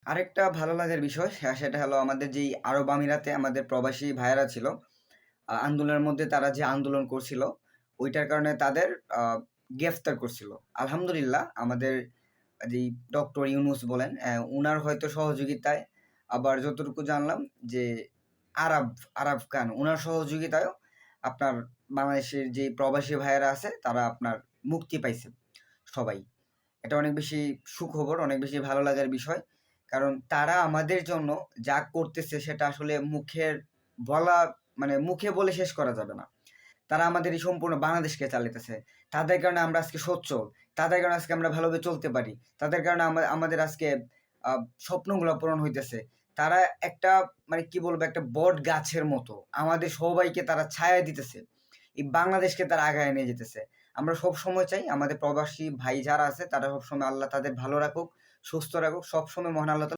আরেকটা ভালো লাগার বিষয় সেটা হলো আমাদের যেই আরব আমিরাতে আমাদের প্রবাসী ভাইয়েরা ছিল, আন্দোলনের মধ্যে তারা যে আন্দোলন করছিল, ওইটার কারণে তাদের গ্রেফতার করছিল। আলহামদুলিল্লাহ আমাদের যেই ডক্টর ইউনূস বলেন, উনার হয়তো সহযোগিতায়, আবার যতটুকু জানলাম যে আরাব আরাব খান উনার সহযোগিতায়ও আপনার বাংলাদেশের যে প্রবাসী ভাইয়েরা আছে তারা আপনার মুক্তি পাইছে সবাই। এটা অনেক বেশি সুখবর, অনেক বেশি ভালো লাগার বিষয়। কারণ তারা আমাদের জন্য যা করতেছে সেটা আসলে মুখের বলা মানে মুখে বলে শেষ করা যাবে না। তারা আমাদের এই সম্পূর্ণ বাংলাদেশকে চালাইতেছে। তাদের কারণে আমরা আজকে সচ্ছল। তাদের কারণে আজকে আমরা ভালোভাবে চলতে পারি। তাদের কারণে আমাদের আজকে আ স্বপ্নগুলা পূরণ হইতেছে। তারা একটা মানে কি বলবো একটা বট গাছের মতো আমাদের সবাইকে তারা ছায়া দিতেছে। এই বাংলাদেশকে তারা আগায় নিয়ে যেতেছে। আমরা সবসময় চাই আমাদের প্রবাসী ভাই যারা আছে তারা সবসময় আল্লাহ তাদের ভালো রাখুক, সুস্থ রাখুক। সবসময় মহান আল্লাহ